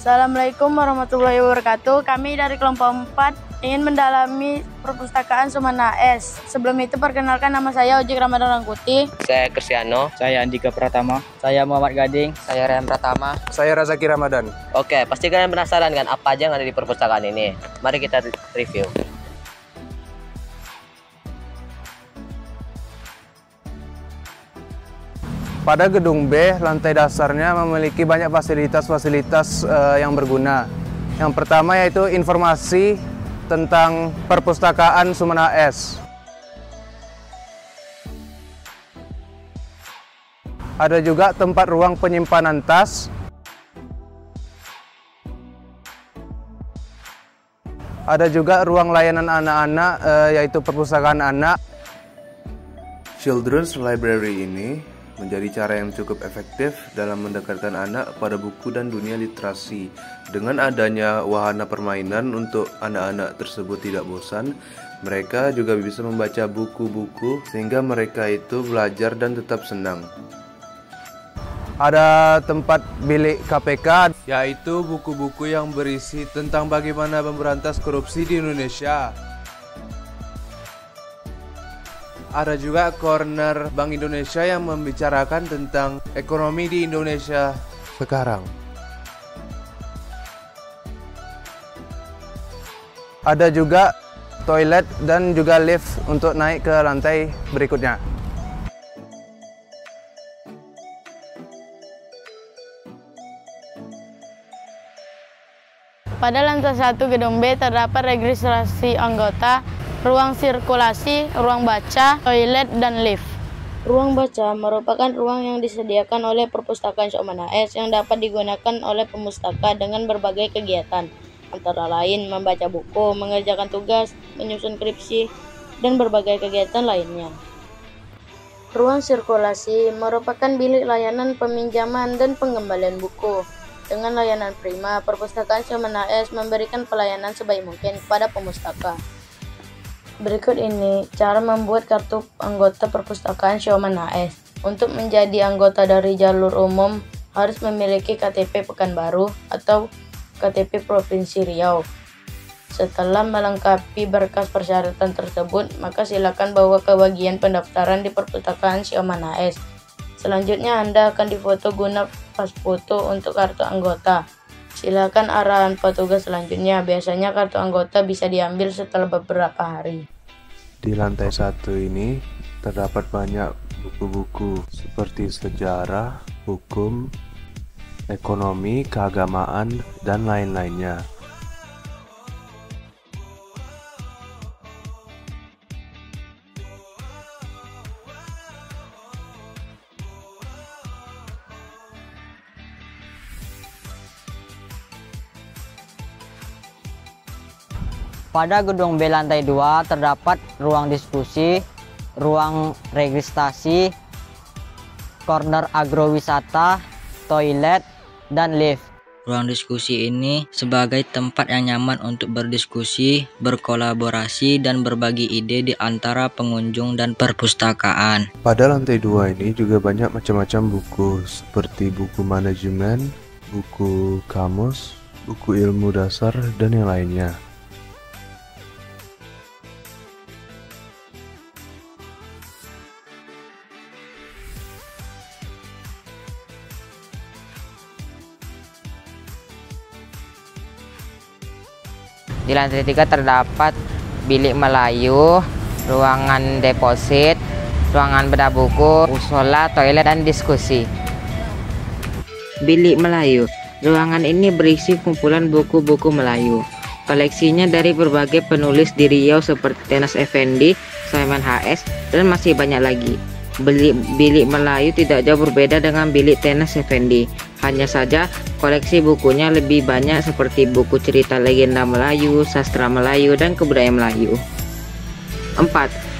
Assalamualaikum warahmatullahi wabarakatuh. Kami dari kelompok 4 ingin mendalami perpustakaan Sumana S. Sebelum itu perkenalkan, nama saya Ojek Ramadan Rangkuti. Saya Kristiano. Saya Andika Pratama. Saya Muhammad Gading. Saya Rehan Pratama. Saya Razaki Ramadan. Oke, pasti kalian penasaran kan apa aja yang ada di perpustakaan ini. Mari kita review. Pada gedung B, lantai dasarnya memiliki banyak fasilitas-fasilitas yang berguna. Yang pertama yaitu informasi tentang perpustakaan Sumana S. Ada juga tempat ruang penyimpanan tas. Ada juga ruang layanan anak-anak, yaitu perpustakaan anak. Children's Library ini menjadi cara yang cukup efektif dalam mendekatkan anak pada buku dan dunia literasi. Dengan adanya wahana permainan untuk anak-anak tersebut tidak bosan, mereka juga bisa membaca buku-buku sehingga mereka itu belajar dan tetap senang. Ada tempat bilik KPK, Yaitu buku-buku yang berisi tentang bagaimana memberantas korupsi di Indonesia. Ada juga corner Bank Indonesia yang membicarakan tentang ekonomi di Indonesia sekarang. ada juga toilet dan juga lift untuk naik ke lantai berikutnya. Pada lantai 1 gedung B terdapat registrasi anggota, ruang sirkulasi, ruang baca, toilet, dan lift. Ruang baca merupakan ruang yang disediakan oleh perpustakaan Sumana S yang dapat digunakan oleh pemustaka dengan berbagai kegiatan, antara lain membaca buku, mengerjakan tugas, menyusun skripsi, dan berbagai kegiatan lainnya. Ruang sirkulasi merupakan bilik layanan peminjaman dan pengembalian buku. Dengan layanan prima, perpustakaan Sumana S memberikan pelayanan sebaik mungkin kepada pemustaka. Berikut ini cara membuat kartu anggota perpustakaan Sumana S. Untuk menjadi anggota dari jalur umum harus memiliki KTP Pekanbaru atau KTP Provinsi Riau. Setelah melengkapi berkas persyaratan tersebut, maka silakan bawa ke bagian pendaftaran di perpustakaan Sumana S. Selanjutnya Anda akan difoto guna pas foto untuk kartu anggota. Silakan arahan petugas selanjutnya. Biasanya kartu anggota bisa diambil setelah beberapa hari. Di lantai 1 ini terdapat banyak buku-buku seperti sejarah, hukum, ekonomi, keagamaan, dan lain-lainnya. Pada gedung B lantai 2 terdapat ruang diskusi, ruang registrasi, corner agrowisata, toilet, dan lift. Ruang diskusi ini sebagai tempat yang nyaman untuk berdiskusi, berkolaborasi, dan berbagi ide di antara pengunjung dan perpustakaan. Pada lantai 2 ini juga banyak macam-macam buku seperti buku manajemen, buku kamus, buku ilmu dasar, dan yang lainnya. Di lantai 3 terdapat bilik Melayu, ruangan deposit, ruangan bedah buku, musola, toilet, dan diskusi. Bilik Melayu. Ruangan ini berisi kumpulan buku-buku Melayu. Koleksinya dari berbagai penulis di Riau seperti Tenas Effendi, Saiman HS, dan masih banyak lagi. Bilik Melayu tidak jauh berbeda dengan bilik Tenas Effendi. Hanya saja koleksi bukunya lebih banyak seperti buku cerita legenda Melayu, sastra Melayu, dan kebudayaan Melayu. 4.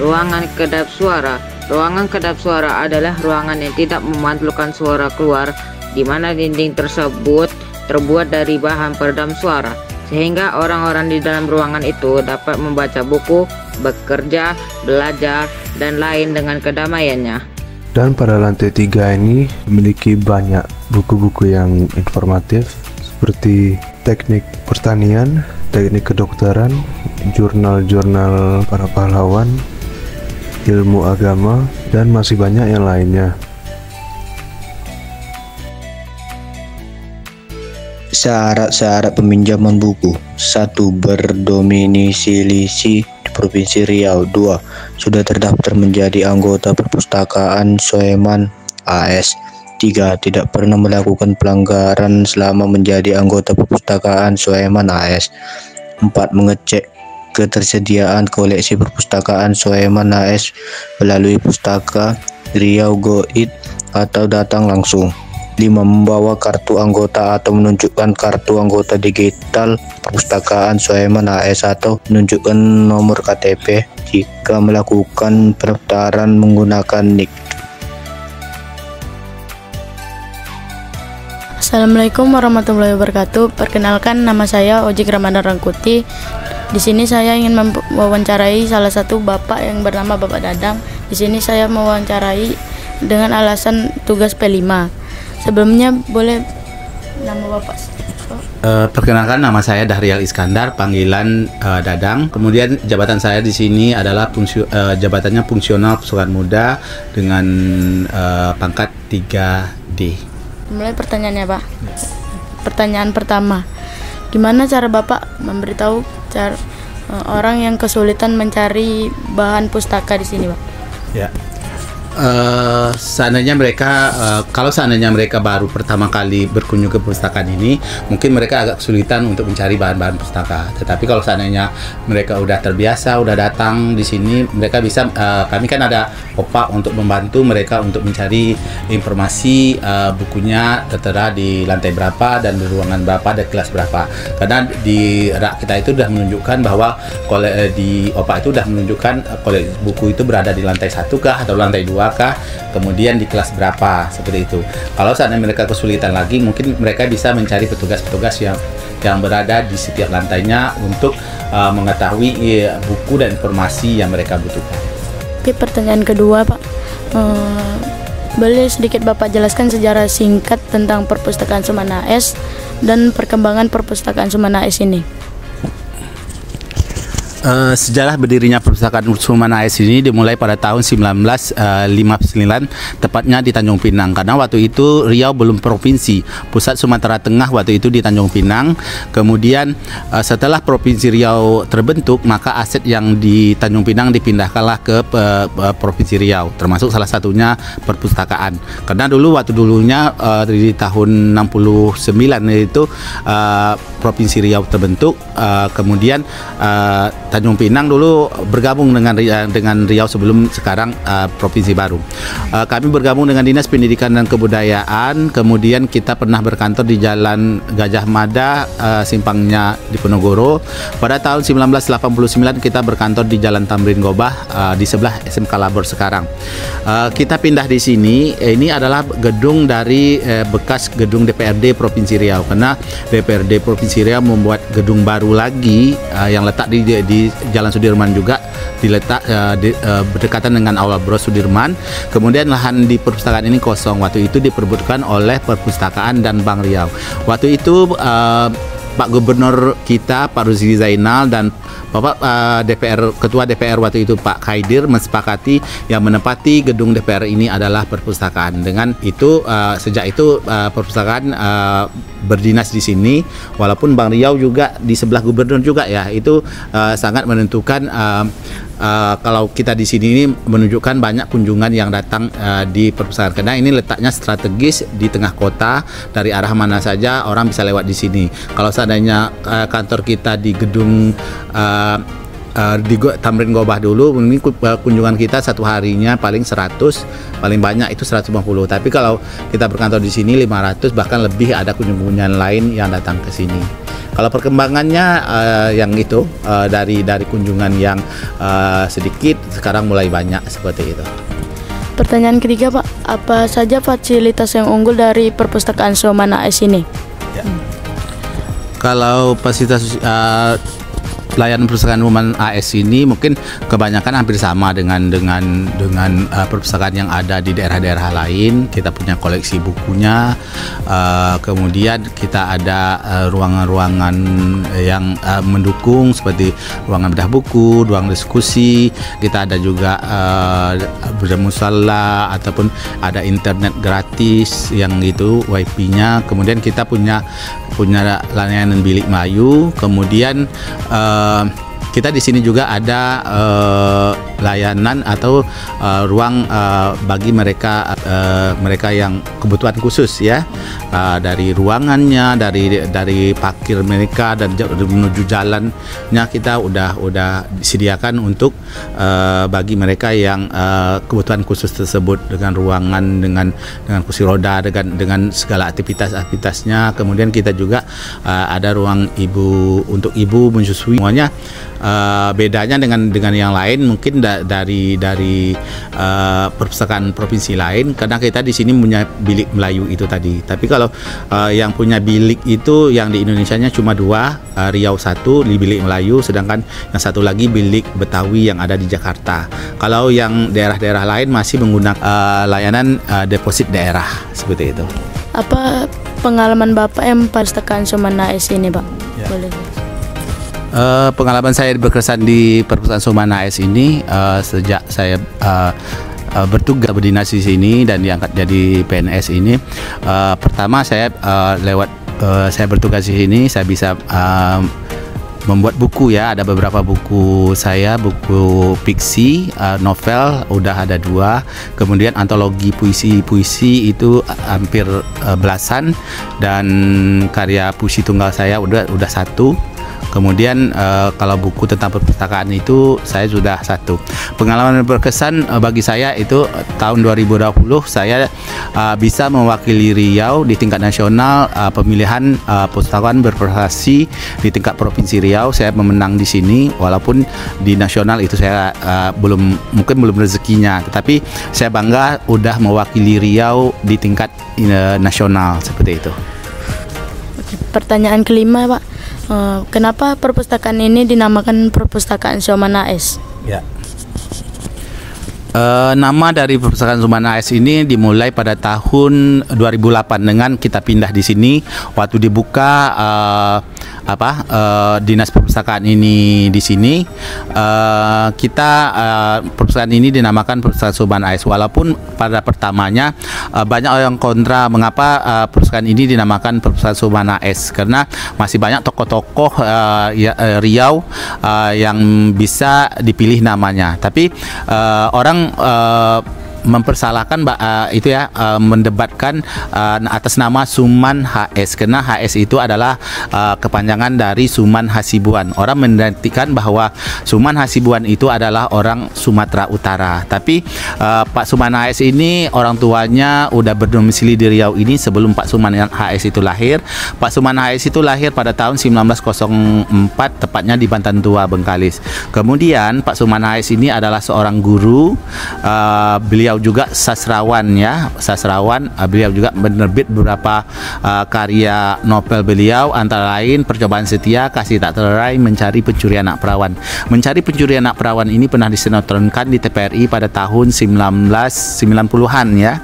Ruangan kedap suara. Ruangan kedap suara adalah ruangan yang tidak memantulkan suara keluar, di mana dinding tersebut terbuat dari bahan peredam suara, sehingga orang-orang di dalam ruangan itu dapat membaca buku, bekerja, belajar, dan lain dengan kedamaiannya. Dan pada lantai 3 ini memiliki banyak buku-buku yang informatif seperti teknik pertanian, teknik kedokteran, jurnal-jurnal para pahlawan, ilmu agama, dan masih banyak yang lainnya. Syarat-syarat peminjaman buku: 1. Berdomisili di Provinsi Riau. 2. Sudah terdaftar menjadi anggota perpustakaan Soeman AS. 3. Tidak pernah melakukan pelanggaran selama menjadi anggota perpustakaan Soeman AS. 4. Mengecek ketersediaan koleksi perpustakaan Soeman AS melalui Pustaka Riau Goid atau datang langsung. 5. Membawa kartu anggota atau menunjukkan kartu anggota digital perpustakaan Soeman AS atau menunjukkan nomor KTP jika melakukan pendaftaran menggunakan NIK. Assalamualaikum warahmatullahi wabarakatuh. Perkenalkan, nama saya Ojik Ramadan Rangkuti. Di sini saya ingin mewawancarai salah satu bapak yang bernama Bapak Dadang. Di sini saya mewawancarai dengan alasan tugas P5. Sebelumnya boleh nama bapak? Perkenalkan, nama saya Dahrial Iskandar, panggilan Dadang. Kemudian jabatan saya di sini adalah jabatannya fungsional Pusukan Muda dengan pangkat 3D. Mulai pertanyaannya, Pak. Pertanyaan pertama, gimana cara Bapak memberitahu orang yang kesulitan mencari bahan pustaka di sini, Pak? Ya. Seandainya mereka kalau seandainya mereka baru pertama kali berkunjung ke perpustakaan ini, mungkin mereka agak kesulitan untuk mencari bahan-bahan pustaka. Tetapi kalau seandainya mereka udah terbiasa, udah datang di sini, mereka bisa kami kan ada opak untuk membantu mereka untuk mencari informasi bukunya tertera di lantai berapa dan di ruangan berapa dan kelas berapa. Karena di rak kita itu sudah menunjukkan bahwa di opak itu sudah menunjukkan buku itu berada di lantai 1 kah atau lantai 2 kah, kemudian di kelas berapa, seperti itu. Kalau seandainya mereka kesulitan lagi, mungkin mereka bisa mencari petugas-petugas yang berada di setiap lantainya untuk mengetahui buku dan informasi yang mereka butuhkan. Oke, pertanyaan kedua, Pak. Boleh sedikit Bapak jelaskan sejarah singkat tentang perpustakaan Soeman AS dan perkembangan perpustakaan Soeman AS ini? Sejarah berdirinya perpustakaan Soeman AS ini dimulai pada tahun 1959, tepatnya di Tanjung Pinang. Karena waktu itu Riau belum provinsi, pusat Sumatera Tengah waktu itu di Tanjung Pinang. Kemudian setelah provinsi Riau terbentuk, maka aset yang di Tanjung Pinang dipindahkanlah ke provinsi Riau, termasuk salah satunya perpustakaan. Karena waktu dulunya di tahun 69 itu provinsi Riau terbentuk, kemudian Tanjung Pinang dulu bergabung dengan Riau sebelum sekarang provinsi baru. Kami bergabung dengan Dinas Pendidikan dan Kebudayaan, kemudian kita pernah berkantor di Jalan Gajah Mada, simpangnya di Ponorogo. Pada tahun 1989 kita berkantor di Jalan Tamrin Gobah, di sebelah SMK Labor sekarang. Kita pindah di sini, ini adalah gedung dari bekas gedung DPRD Provinsi Riau, karena DPRD Provinsi Riau membuat gedung baru lagi yang letak di Jalan Sudirman juga, diletak berdekatan dengan Aula Bros Sudirman. Kemudian lahan di perpustakaan ini kosong, waktu itu diperebutkan oleh Perpustakaan dan Bank Riau. Waktu itu Pak Gubernur kita, Pak Rusdi Zainal, dan Bapak Ketua DPR waktu itu Pak Khaidir mensepakati yang menempati gedung DPR ini adalah perpustakaan. Dengan itu sejak itu perpustakaan berdinas di sini, walaupun Bank Riau juga di sebelah gubernur juga ya, itu sangat menentukan kalau kita di sini ini menunjukkan banyak kunjungan yang datang di perpustakaan, karena ini letaknya strategis di tengah kota, dari arah mana saja orang bisa lewat di sini. Kalau seandainya kantor kita di gedung di Tamrin Gobah dulu, ini kunjungan kita satu harinya paling 100, paling banyak itu 150. Tapi kalau kita berkantor di sini 500, bahkan lebih ada kunjungan lain yang datang ke sini. Kalau perkembangannya yang itu dari kunjungan yang sedikit sekarang mulai banyak seperti itu. Pertanyaan ketiga, Pak, apa saja fasilitas yang unggul dari perpustakaan Soeman AS ini? Ya. Kalau fasilitas layanan perpustakaan Suman AS ini mungkin kebanyakan hampir sama dengan perpustakaan yang ada di daerah-daerah lain. Kita punya koleksi bukunya, kemudian kita ada ruangan-ruangan yang mendukung seperti ruangan bedah buku, ruang diskusi. Kita ada juga bermusala ataupun ada internet gratis yang itu wifi-nya. Kemudian kita punya layanan bilik Melayu. Kemudian kita di sini juga ada layanan atau ruang bagi mereka yang kebutuhan khusus ya, dari ruangannya, dari parkir mereka dan menuju jalannya kita udah disediakan untuk bagi mereka yang kebutuhan khusus tersebut, dengan ruangan, dengan kursi roda, dengan segala aktivitasnya. Kemudian kita juga ada ruang untuk ibu menyusui. Semuanya bedanya dengan yang lain mungkin dari perpustakaan provinsi lain, karena kita di sini punya bilik Melayu itu tadi. Tapi kalau yang punya bilik itu yang di Indonesianya cuma 2, Riau 1 di bilik Melayu, sedangkan yang satu lagi bilik Betawi yang ada di Jakarta. Kalau yang daerah-daerah lain masih menggunakan layanan deposit daerah seperti itu. Apa pengalaman Bapak yang perpustakaan Suman AS ini, Pak? Ya. Boleh. Pengalaman saya berkesan di perpustakaan Suman AS ini sejak saya bertugas berdinas di sini dan diangkat jadi PNS ini. Pertama saya saya bertugas di sini, saya bisa membuat buku ya. Ada beberapa buku saya, buku fiksi, novel udah ada 2, kemudian antologi puisi itu hampir belasan, dan karya puisi tunggal saya udah 1. Kemudian kalau buku tentang perpustakaan itu saya sudah 1. Pengalaman berkesan bagi saya itu tahun 2020 saya bisa mewakili Riau di tingkat nasional, pemilihan perpustakaan berprestasi di tingkat provinsi Riau. Saya memenang di sini, walaupun di nasional itu saya mungkin belum rezekinya, tetapi saya bangga udah mewakili Riau di tingkat nasional seperti itu. Pertanyaan kelima, Pak. Kenapa perpustakaan ini dinamakan Perpustakaan Suman AS? Ya. Nama dari Perpustakaan Suman AS ini dimulai pada tahun 2008 dengan kita pindah di sini. Waktu dibuka dinas perpustakaan ini di sini, perpustakaan ini dinamakan Perpustakaan Suman AS, walaupun pada pertamanya banyak orang kontra mengapa perpustakaan ini dinamakan Perpustakaan Suman AS, karena masih banyak tokoh-tokoh Riau yang bisa dipilih namanya. Tapi orang mempersalahkan mendebatkan atas nama Suman HS, karena HS itu adalah kepanjangan dari Suman Hasibuan. Orang menartikan bahwa Suman Hasibuan itu adalah orang Sumatera Utara, tapi Pak Suman HS ini orang tuanya udah berdomisili di Riau ini sebelum Pak Suman HS itu lahir. Pak Suman HS itu lahir pada tahun 1904, tepatnya di Bantan Tua, Bengkalis. Kemudian Pak Suman HS ini adalah seorang guru, beliau juga sastrawan ya, beliau juga menerbit beberapa karya novel beliau, antara lain Percobaan Setia, Kasih Tak Terurai, Mencari Pencuri Anak Perawan. Mencari Pencuri Anak Perawan ini pernah disinetronkan di TVRI pada tahun 1990-an ya.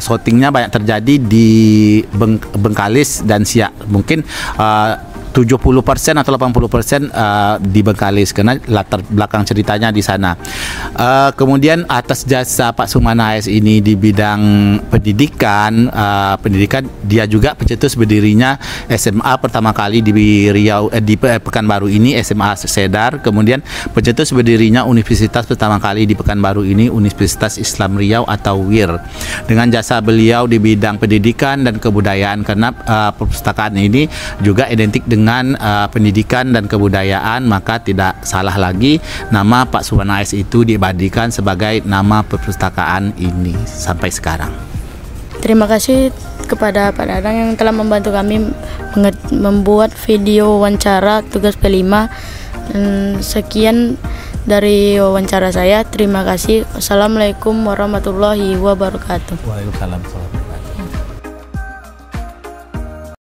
Syutingnya banyak terjadi di Bengkalis dan Siak, mungkin 70% atau 80% di Bengkalis, karena latar belakang ceritanya di sana. Kemudian atas jasa Pak Suman AS ini di bidang pendidikan, dia juga pencetus berdirinya SMA pertama kali di Riau, di Pekanbaru ini, SMA Sedar. Kemudian pencetus berdirinya universitas pertama kali di Pekanbaru ini, Universitas Islam Riau atau WIR. Dengan jasa beliau di bidang pendidikan dan kebudayaan, karena perpustakaan ini juga identik dengan pendidikan dan kebudayaan, maka tidak salah lagi nama Pak Suman AS itu diabadikan sebagai nama perpustakaan ini sampai sekarang. Terima kasih kepada Pak Dadang yang telah membantu kami membuat video wawancara tugas P5. Dan sekian dari wawancara saya. Terima kasih. Wassalamualaikum warahmatullahi wabarakatuh. Waalaikumsalam warahmatullahi wabarakatuh.